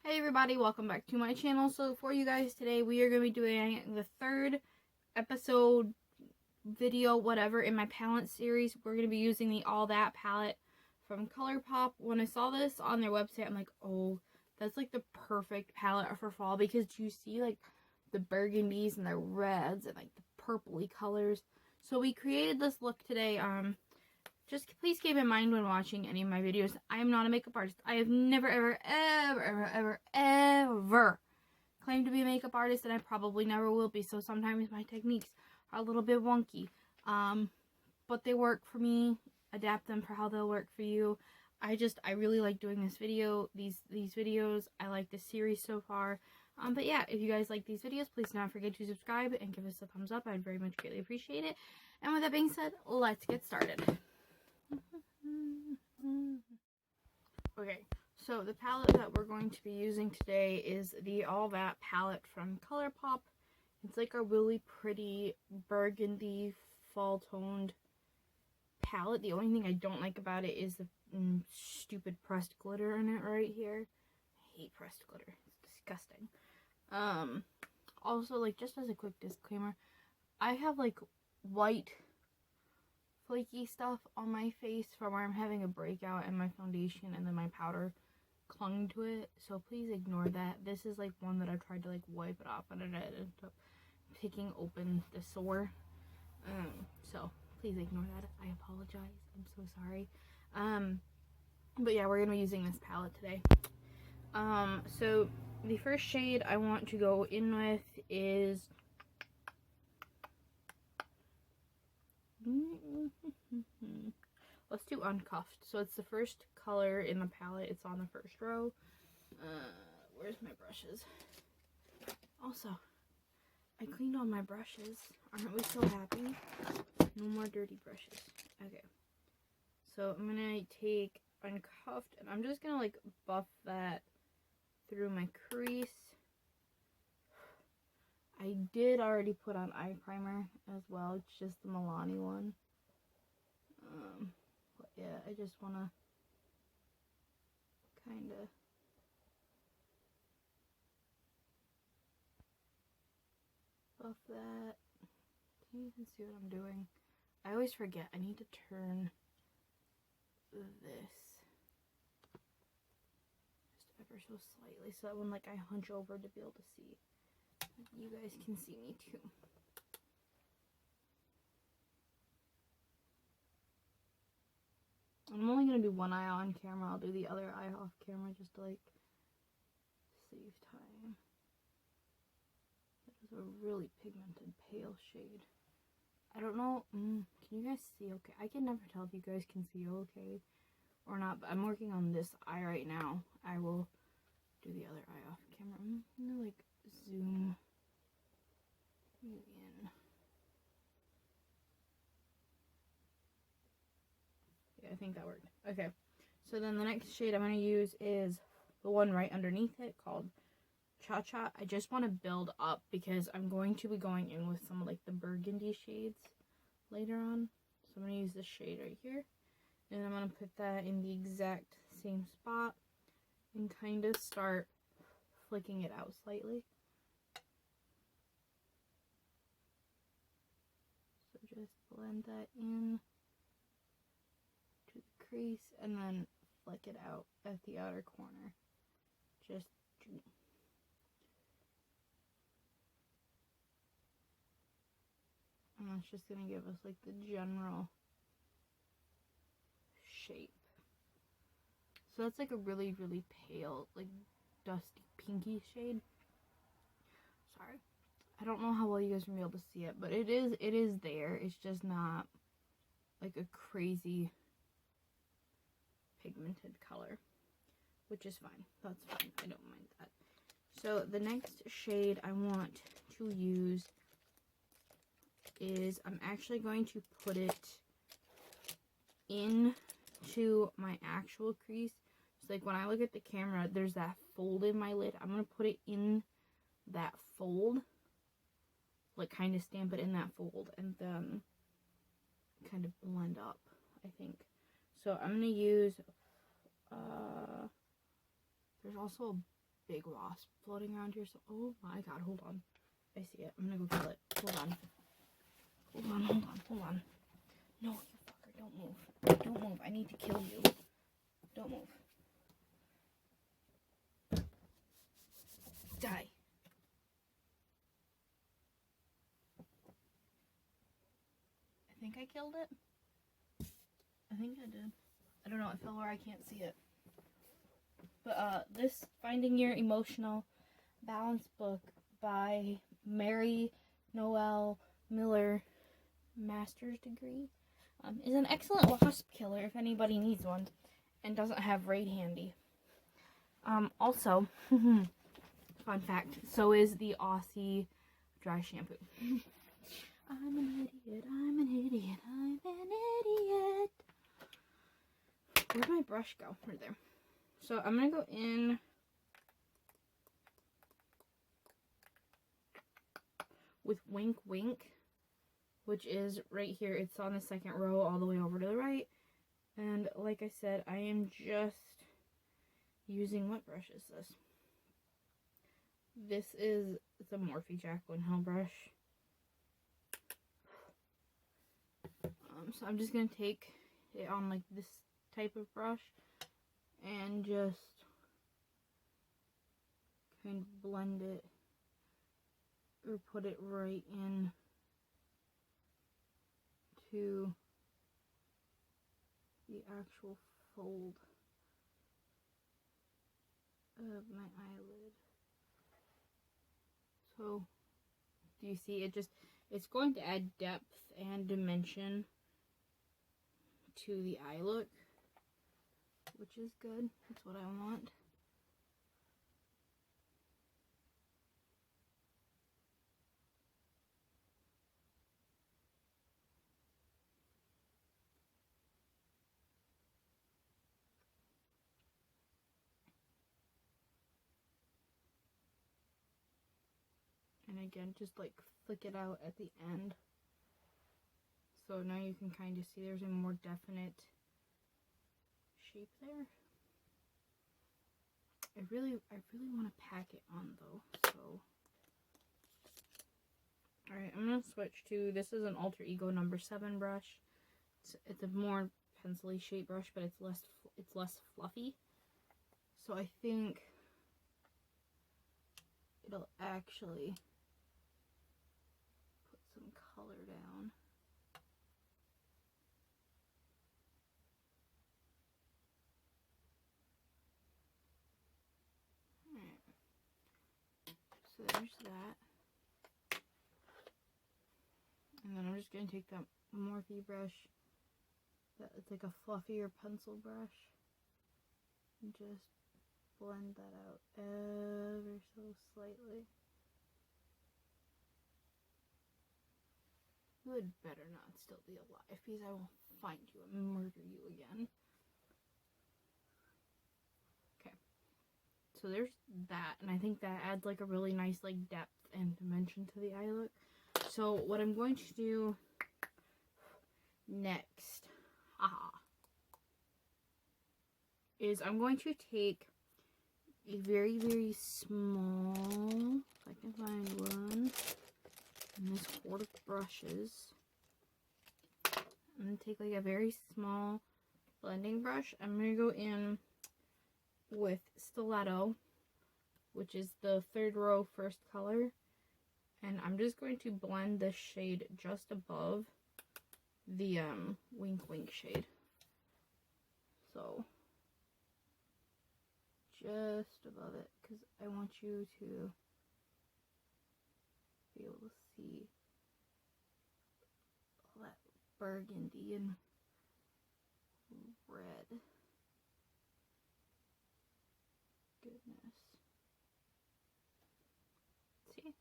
Hey everybody, welcome back to my channel. So for you guys today, we are going to be doing the third episode video, whatever, in my palette series. We're going to be using the All That palette from ColourPop. When I saw this on their website, I'm like, oh, that's like the perfect palette for fall, because you see like the burgundies and the reds and like the purpley colors. So we created this look today. Just please keep in mind when watching any of my videos, I am not a makeup artist. I have never, ever claimed to be a makeup artist, and I probably never will be. So sometimes my techniques are a little bit wonky. But they work for me. Adapt them for how they'll work for you. I really like doing this video, these videos. I like this series so far. But yeah, if you guys like these videos, please do not forget to subscribe and give us a thumbs up. I'd very much greatly appreciate it. And with that being said, let's get started. Okay, so the palette that we're going to be using today is the All That palette from ColourPop. It's like a really pretty burgundy fall toned palette. The only thing I don't like about it is the stupid pressed glitter in it right here. I hate pressed glitter. It's disgusting. Also, like, just as a quick disclaimer, I have like white flaky stuff on my face from where I'm having a breakout and my foundation and then my powder clung to it, so please ignore that. This is like one that I tried to like wipe it off and it ended up picking open the sore, so please ignore that. I apologize, I'm so sorry. But yeah, we're gonna be using this palette today. So the first shade I want to go in with is let's do Uncuffed. So it's the first color in the palette. It's on the first row. Where's my brushes? Also, I cleaned all my brushes. Aren't we so happy? No more dirty brushes. Okay. So I'm gonna take Uncuffed and I'm just gonna like buff that through my crease. I did already put on eye primer as well. It's just the Milani one. But yeah, I just want to kind of buff that. Can you even see what I'm doing? I always forget. I need to turn this just ever so slightly so that when like I hunch over to be able to see, you guys can see me too. I'm only going to do one eye on camera. I'll do the other eye off camera just to like save time. That is a really pigmented pale shade. I don't know, can you guys see okay? I can never tell if you guys can see okay or not, but I'm working on this eye right now. I will do the other eye off camera. I'm gonna like zoom you in. Yeah, I think that worked. Okay, so then the next shade I'm going to use is the one right underneath it called Cha Cha. I just want to build up because I'm going to be going in with some of like the burgundy shades later on. So I'm going to use this shade right here. And I'm going to put that in the exact same spot and kind of start flicking it out slightly. So just blend that in to the crease and then flick it out at the outer corner. Just and that's just going to give us like the general shape. So that's like a really, really pale, like dusty pinky shade. Sorry. I don't know how well you guys are going to be able to see it, but it is there. It's just not like a crazy pigmented color, which is fine. That's fine. I don't mind that. So the next shade I want to use is, I'm actually going to put it into my actual crease. So like when I look at the camera, there's that fold in my lid. I'm going to put it in that fold, like kind of stamp it in that fold and then kind of blend up, I think. So I'm going to use, there's also a big wasp floating around here. So, oh my god, hold on. I see it. I'm gonna go kill it. Hold on. Hold on, hold on, hold on. No, you fucker, don't move. Don't move. I need to kill you. Don't move. Die. I think I killed it. I think I did. I don't know. It fell where I can't see it. But this Finding Your Emotional Balance book by Mary Noel Miller, master's degree, is an excellent wasp killer if anybody needs one and doesn't have Raid handy. Also, fun fact, so is the Aussie dry shampoo. I'm an idiot, I'm an idiot, I'm an idiot. Where'd my brush go? Right there. So I'm going to go in with Wink Wink, which is right here. It's on the second row all the way over to the right. And like I said, I am just using, what brush is this? This is the Morphe Jacqueline Hill brush. So I'm just going to take it on like this type of brush and just kind of blend it or put it right in to the actual fold of my eyelid. So do you see it? It's going to add depth and dimension to the eye look, which is good. That's what I want. And again, just like flick it out at the end. So now you can kind of see there's a more definite shape there. I really want to pack it on though, so. Alright, I'm going to switch to, this is an Alter Ego number 7 brush. It's a more pencil-y shaped brush, but it's less fluffy. So I think it'll actually put some color down. So there's that. And then I'm just going to take that Morphe brush, it's like a fluffier pencil brush, and just blend that out ever so slightly. You would better not still be alive, because I will find you and murder you again. So there's that, and I think that adds like a really nice like depth and dimension to the eye look. So what I'm going to do next, is I'm going to take a very, very small, if I can find one, in this hoard of brushes. I'm going to take like a very small blending brush. I'm going to go in with Stiletto, which is the third row first color, and I'm just going to blend this shade just above the Wink Wink shade. So just above it, because I want you to be able to see all that burgundy and red. Goodness. See?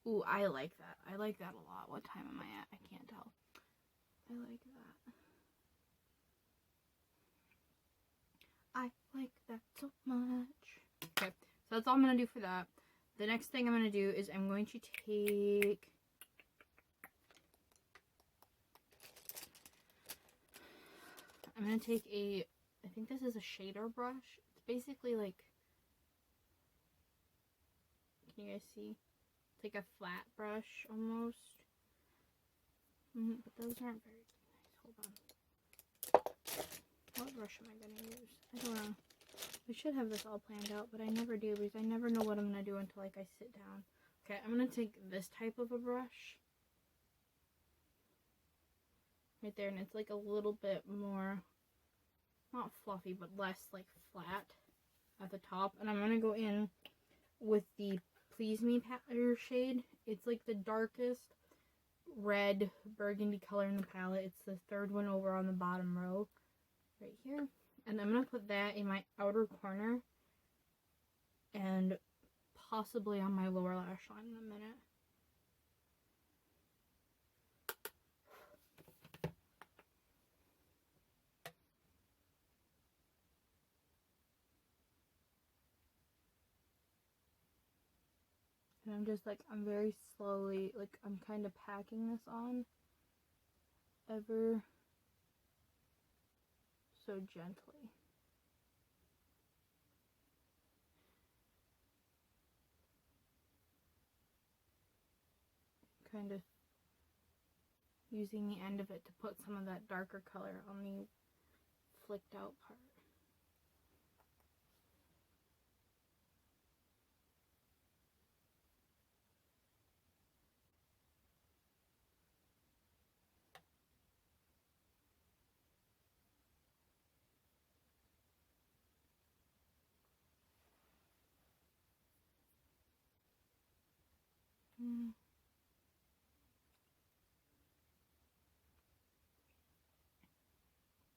Ooh, I like that. I like that a lot. What time am I at? I can't tell. I like that. I like that so much. Okay, so that's all I'm going to do for that. The next thing I'm going to do is I'm going to take... I think this is a shader brush. It's basically like Can you guys see? It's like a flat brush almost. But those aren't very nice. Hold on. What brush am I going to use? I don't know. I should have this all planned out, but I never do because I never know what I'm going to do until like I sit down. Okay, I'm going to take this type of a brush. Right there, and it's like a little bit more, not fluffy, but less like flat at the top. And I'm going to go in with the Please Me shade. It's like the darkest red burgundy color in the palette. It's the third one over on the bottom row right here, and I'm gonna put that in my outer corner and possibly on my lower lash line in a minute. And I'm just like, I'm very slowly, like I'm kind of packing this on ever so gently. Kind of using the end of it to put some of that darker color on the flicked out part.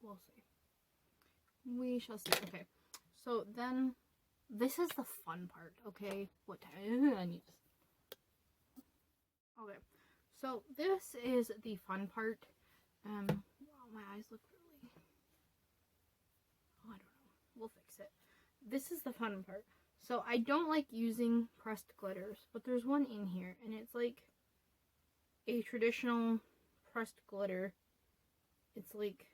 We'll see. We shall see. Okay, so then this is the fun part. Okay, what time? I need to. Okay, so this is the fun part. Wow, my eyes look really. Oh, I don't know. We'll fix it. This is the fun part. So I don't like using pressed glitters, but there's one in here, and it's like a traditional pressed glitter. It's like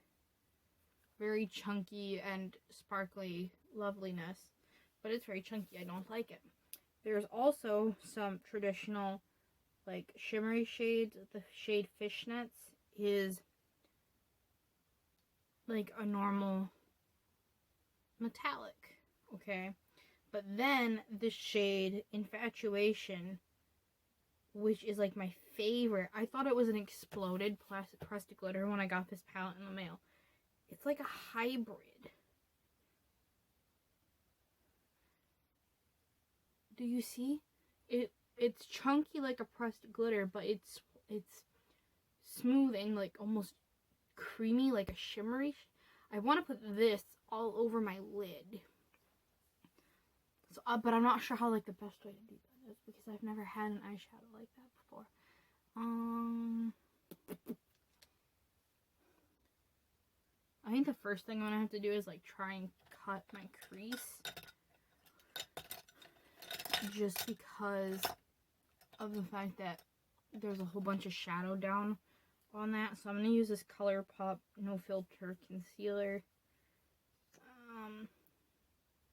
very chunky and sparkly loveliness, but it's very chunky. I don't like it. There's also some traditional like shimmery shades. The shade Fishnets is like a normal metallic, okay? But then the shade Infatuation, which is like my favorite. I thought it was an exploded pressed glitter when I got this palette in the mail. It's like a hybrid. Do you see? It's chunky like a pressed glitter, but it's smooth and like almost creamy like a shimmery. I want to put this all over my lid. So, but I'm not sure how like the best way to do that is because I've never had an eyeshadow like that before. I think the first thing I'm gonna have to do is like try and cut my crease, just because of the fact that there's a whole bunch of shadow down on that. So I'm gonna use this ColourPop No Filter Concealer.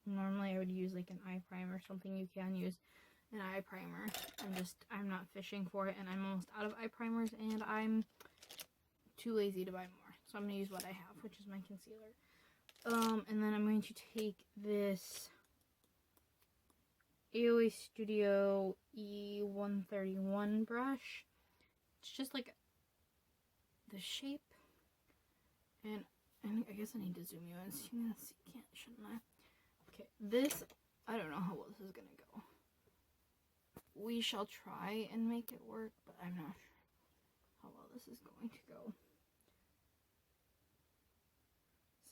Normally I would use like an eye primer or something. You can use an eye primer. I'm not fishing for it, and I'm almost out of eye primers, and I'm too lazy to buy more. So I'm going to use what I have, which is my concealer. And then I'm going to take this AOA Studio E131 brush. It's just like the shape. And I guess I need to zoom you in so you can see, shouldn't I? Okay, this, I don't know how well this is going to go. We shall try and make it work, but I'm not sure how well this is going to go.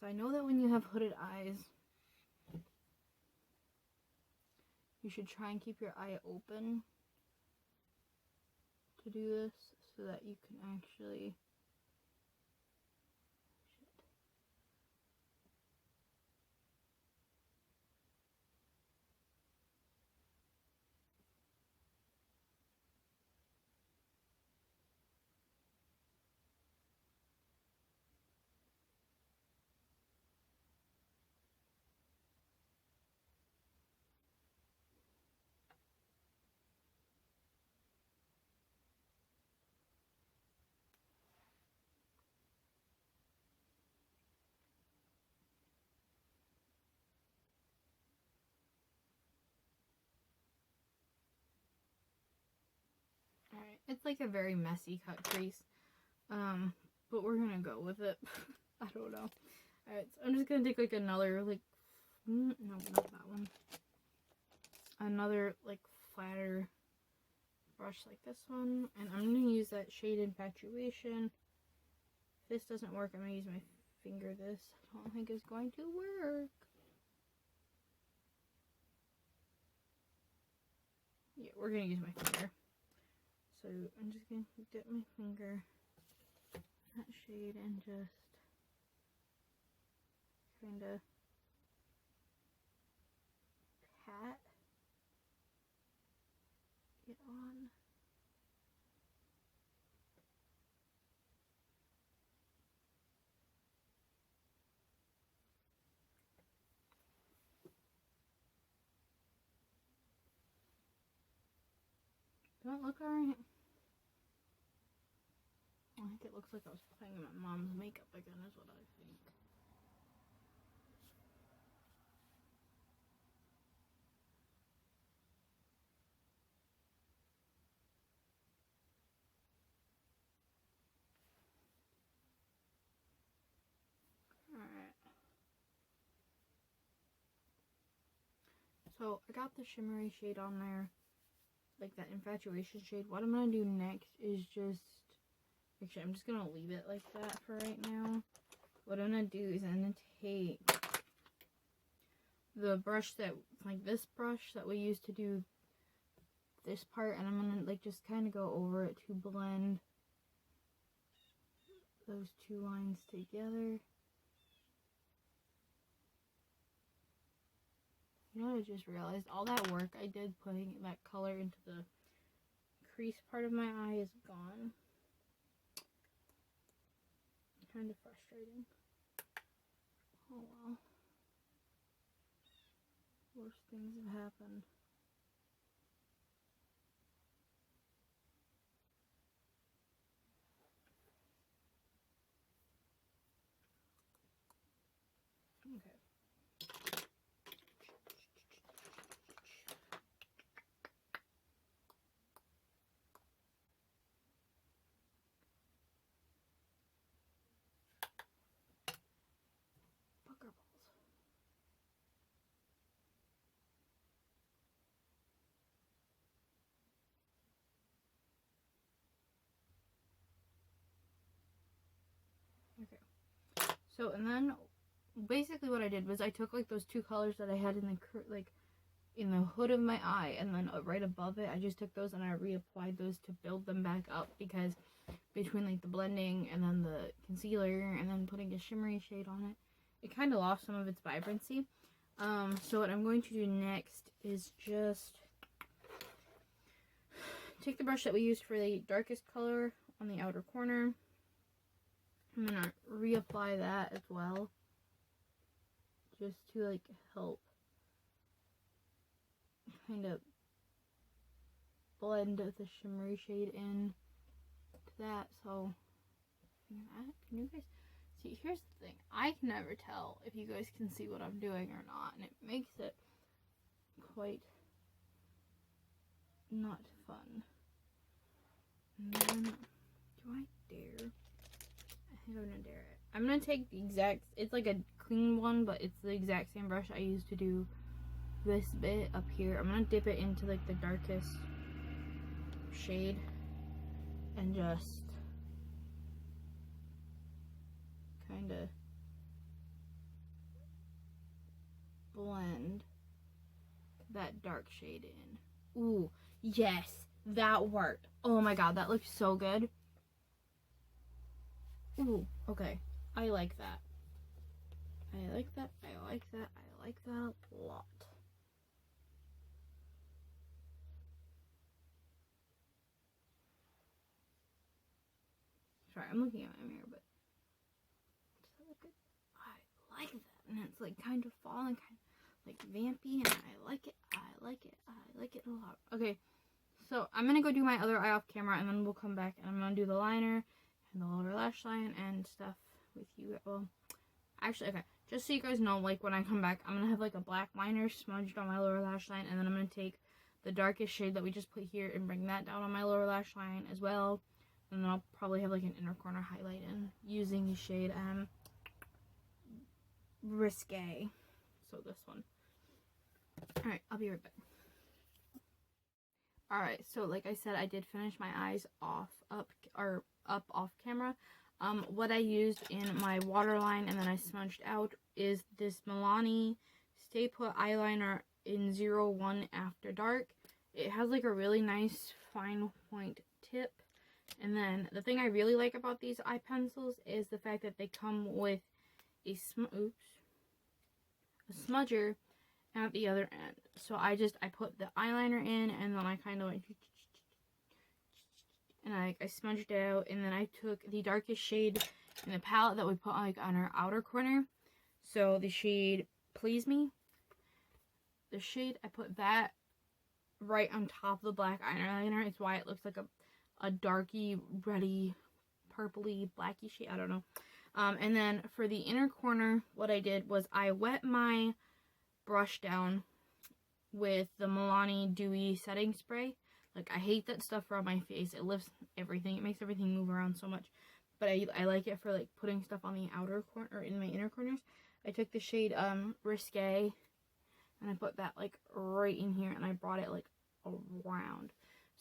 So I know that when you have hooded eyes, you should try and keep your eye open to do this so that you can actually... It's like a very messy cut crease. But we're gonna go with it. I don't know. Alright, so I'm just gonna take like another like no, not that one. Another like flatter brush like this one, and I'm gonna use that shade Infatuation. If this doesn't work, I'm gonna use my finger. This I don't think is going to work. Yeah, we're gonna use my finger. So I'm just gonna dip my finger in that shade and just kind of pat it on. Don't look alright. I think it looks like I was playing my mom's makeup again, is what I think. Alright. So I got the shimmery shade on there, like that Infatuation shade. What I'm gonna do next is just, actually I'm just gonna leave it like that for right now. What I'm gonna do is I'm gonna take the brush that, like this brush that we used to do this part, and I'm gonna like just kind of go over it to blend those two lines together. You know what I just realized? All that work I did putting that color into the crease part of my eye is gone. Kind of frustrating. Oh well. Worse things have happened. Okay. Booger balls. Okay. So, and then basically what I did was I took like those two colors that I had in the like in the hood of my eye, and then right above it I just took those and I reapplied those to build them back up, because between like the blending and then the concealer and then putting a shimmery shade on it, it kind of lost some of its vibrancy. So what I'm going to do next is just take the brush that we used for the darkest color on the outer corner. I'm gonna reapply that as well, just to like help kind of blend the shimmery shade in to that. So can you guys see? Here's the thing, I can never tell if you guys can see what I'm doing or not, and it makes it quite not fun. And then, do I dare? I think I'm gonna dare it. I'm gonna take the exact, it's like a clean one, but it's the exact same brush I used to do this bit up here. I'm gonna dip it into like the darkest shade and just kind of blend that dark shade in. Ooh, yes, that worked. Oh my god, that looks so good. Ooh, okay, I like that. I like that, I like that, I like that a lot. Sorry, I'm looking at my mirror, but does that look good? I like that, and it's like kind of falling, kind of like vampy, and I like it, I like it, I like it a lot. Okay, so I'm gonna go do my other eye off camera, and then we'll come back, and I'm gonna do the liner and the lower lash line and stuff with you. Well, actually, okay, just so you guys know, like when I come back, I'm gonna have like a black liner smudged on my lower lash line, and then I'm gonna take the darkest shade that we just put here and bring that down on my lower lash line as well. And then I'll probably have like an inner corner highlight in using the shade Risque. So this one. Alright, I'll be right back. Alright, so like I said, I did finish my eyes up off camera. What I used in my waterline and then I smudged out is this Milani Stay Put eyeliner in 01 After Dark. It has like a really nice fine point tip. And then the thing I really like about these eye pencils is the fact that they come with a smudger at the other end. So I put the eyeliner in and then I kind of went and I smudged it out, and then I took the darkest shade in the palette that we put like on our outer corner. So the shade Please Me. The shade, I put that right on top of the black eyeliner. It's why it looks like a darky, reddy, purpley, blacky shade. I don't know. And then for the inner corner, what I did was I wet my brush down with the Milani Dewy Setting Spray. Like, I hate that stuff on my face. It lifts everything. It makes everything move around so much. But I like it for, like, putting stuff on the outer corner, or in my inner corners. I took the shade Risque, and I put that, like, right in here, and I brought it, like, around.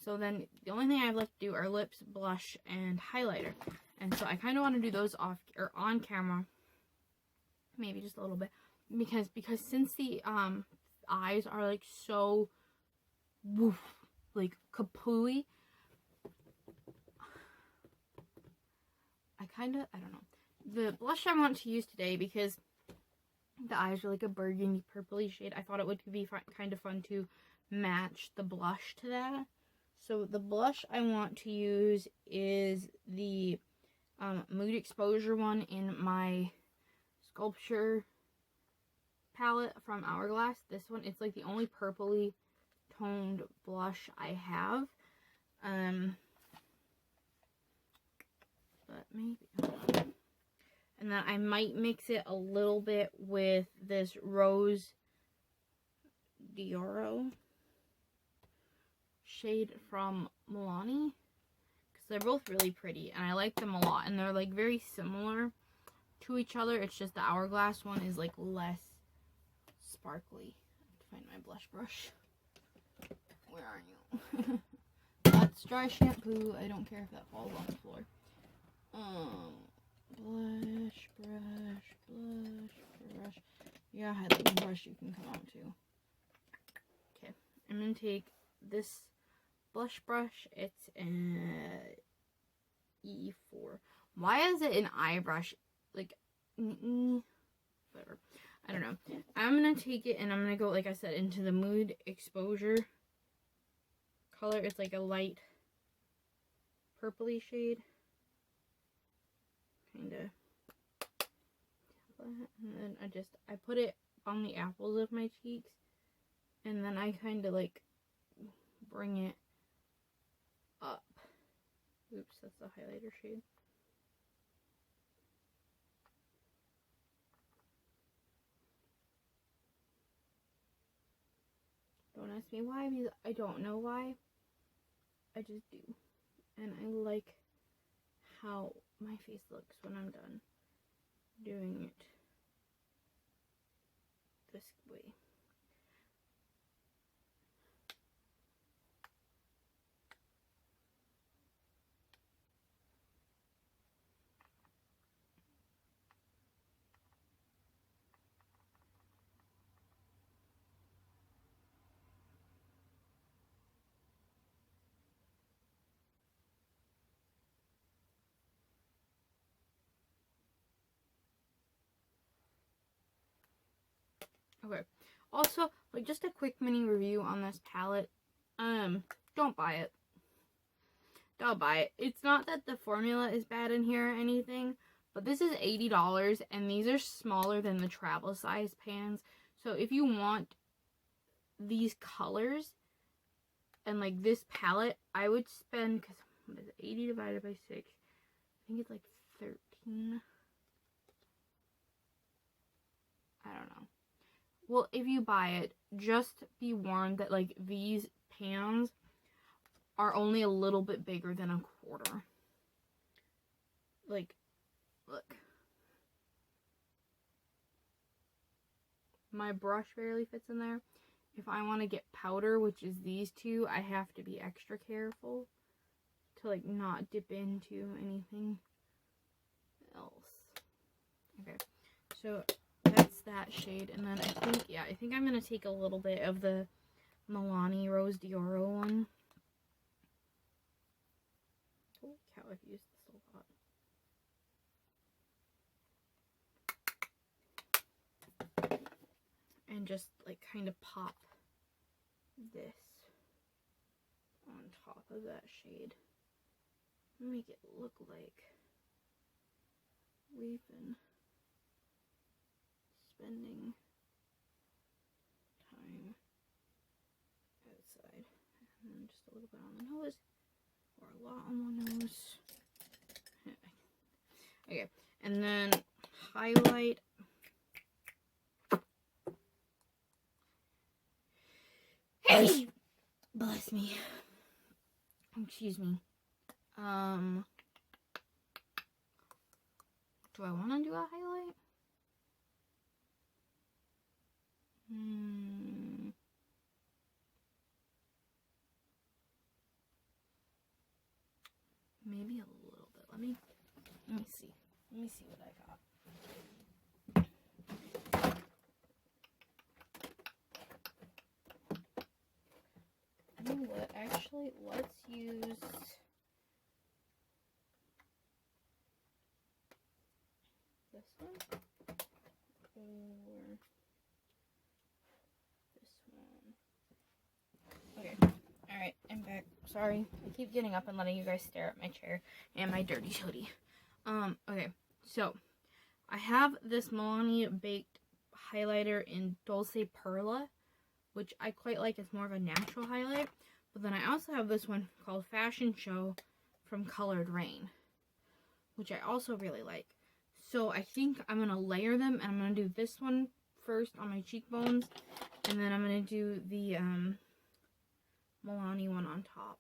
So then, the only thing I have left to do are lips, blush, and highlighter. And so I kind of want to do those on camera. Maybe just a little bit. Because since the eyes are, like, so woof, like kapooey, I don't know. The blush I want to use today, because the eyes are like a burgundy purpley shade, I thought it would be kind of fun to match the blush to that. So the blush I want to use is the Mood Exposure one in my Sculpture palette from Hourglass. This one, it's like the only purpley toned blush I have. But maybe. And then I might mix it a little bit with this Rose Dioro shade from Milani, because they're both really pretty and I like them a lot, and they're like very similar to each other. It's just the Hourglass one is like less sparkly. I have to find my blush brush. Where are you? That's dry shampoo. I don't care if that falls on the floor. Blush brush. Yeah, highlighting brush you can come out too. Okay, I'm gonna take this blush brush. It's an E4. Why is it an eye brush? Like, whatever. I don't know. I'm gonna take it and I'm gonna go, like I said, into the Mood Exposure color. It's like a light purpley shade. Kinda. And then I put it on the apples of my cheeks. And then I kinda like bring it up. Oops, that's the highlighter shade. Don't ask me why, because I don't know why. I just do. And I like how my face looks when I'm done doing it this way. Okay. Also, like, just a quick mini review on this palette. Don't buy it. Don't buy it. It's not that the formula is bad in here or anything, but this is $80, and these are smaller than the travel size pans. So if you want these colors and, like, this palette, I would spend, because what is it, 80 divided by 6? I think it's like 13. I don't know. Well, if you buy it, just be warned that, like, these pans are only a little bit bigger than a quarter. Like, look. My brush barely fits in there. If I want to get powder, which is these two, I have to be extra careful to like not dip into anything else. Okay, so that's that shade. And then I think I'm going to take a little bit of the Milani Rose Dioro one. Holy cow, I've used this a lot. And just like kind of pop this on top of that shade. Make it look like we've been spending time outside. And then just a little bit on the nose, or a lot on the nose. Okay, and then highlight. Hey! Bless me. Excuse me. Do I want to do a highlight? Maybe a little bit. Let me see. Let me see what I got. You know what? Actually, let's use this one or this one. Okay. Alright, I'm back. Sorry. I keep getting up and letting you guys stare at my chair and my dirty hoodie. Okay. So, I have this Milani Baked highlighter in Dulce Perla, which I quite like. It's more of a natural highlight. But then I also have this one called Fashion Show from Colored Rain, which I also really like. So I think I'm going to layer them, and I'm going to do this one first on my cheekbones, and then I'm going to do the Milani one on top.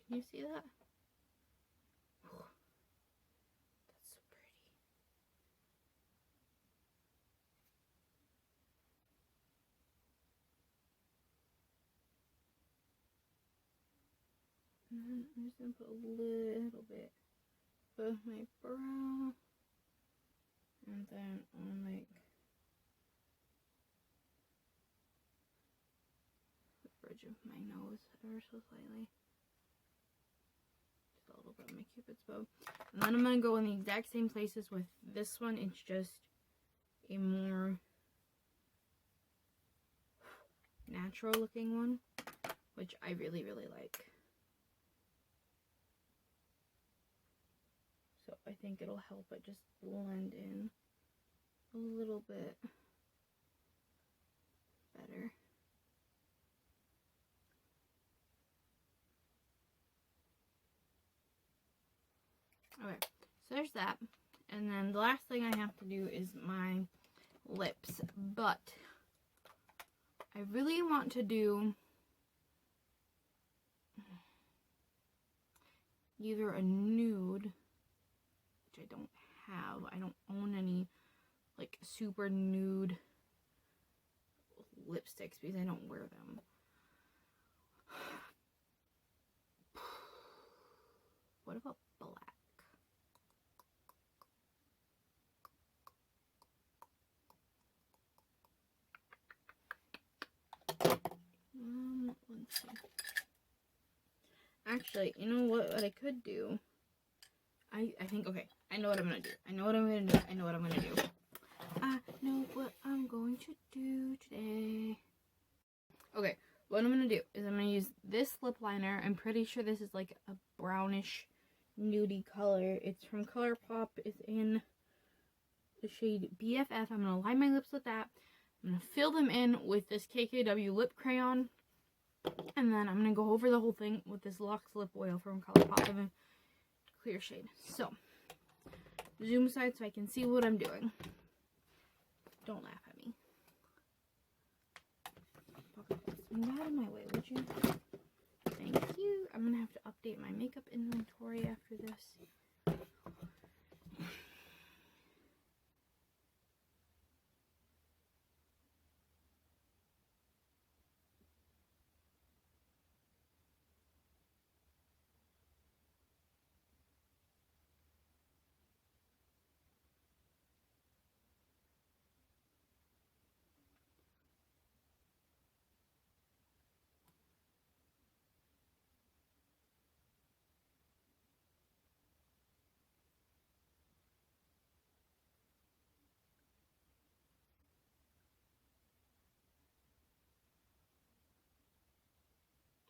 Can you see that? That's so pretty. And then I'm just going to put a little bit of my brow. And then on like the bridge of my nose ever so slightly. Just a little bit of my Cupid's bow. And then I'm going to go in the exact same places with this one. It's just a more natural looking one, which I really, really like. So I think it'll help it just blend in a little bit better. Okay, so there's that. And then the last thing I have to do is my lips. But I really want to do either a nude, which I don't have. I don't own any like super nude lipsticks because I don't wear them. What about black? Let's see. Actually, you know what I could do? I think, okay, I know what I'm gonna do. I know what I'm gonna do. I know what I'm gonna do. I know what I'm going to do today. Okay, what I'm gonna do is I'm gonna use this lip liner. I'm pretty sure this is like a brownish nudie color. It's from ColourPop. It's in the shade BFF. I'm gonna line my lips with that. I'm gonna fill them in with this KKW lip crayon. And then I'm gonna go over the whole thing with this Luxe lip oil from ColourPop in a clear shade. So, zoom side so I can see what I'm doing. Don't laugh at me. Move out of my way, would you? Thank you. I'm gonna have to update my makeup inventory after this.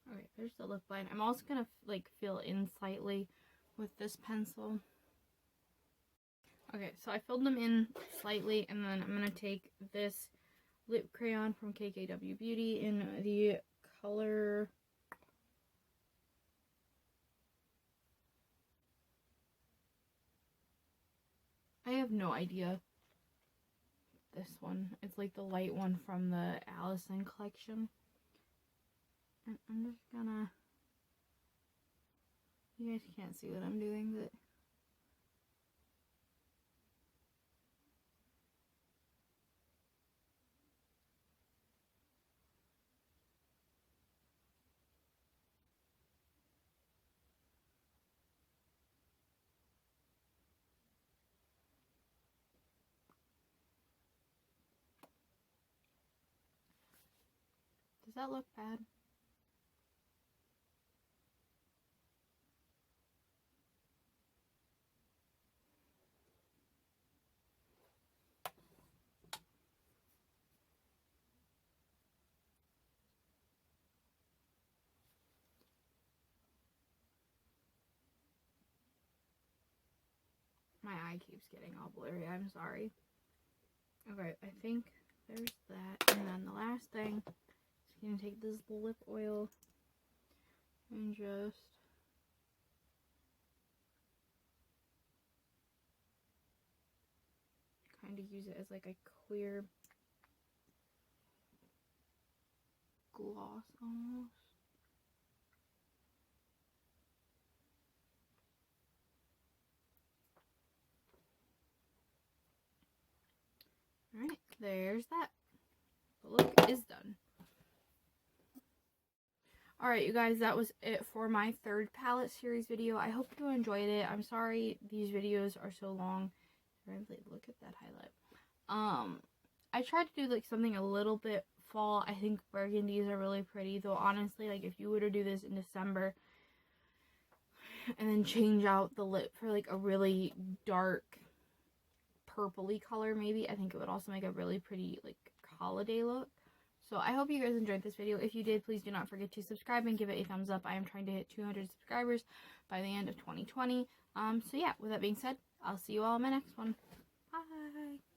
Alright, there's the lip line. I'm also gonna like fill in slightly with this pencil. Okay, so I filled them in slightly, and then I'm gonna take this lip crayon from KKW Beauty in the color I have no idea. This one, it's like the light one from the Allison collection. And I'm just gonna, you guys can't see what I'm doing, but does that look bad? My eye keeps getting all blurry, I'm sorry. Okay, I think there's that. And then the last thing is gonna take this lip oil and just kind of use it as like a clear gloss almost. Alright, there's that. The look is done. Alright, you guys, that was it for my third palette series video. I hope you enjoyed it. I'm sorry these videos are so long. Look at that highlight. I tried to do like something a little bit fall. I think burgundies are really pretty, though honestly, like if you were to do this in December and then change out the lip for like a really dark purpley color maybe, I think it would also make a really pretty like holiday look. So I hope you guys enjoyed this video. If you did, please do not forget to subscribe and give it a thumbs up. I am trying to hit 200 subscribers by the end of 2020. So yeah, with that being said, I'll see you all in my next one. Bye!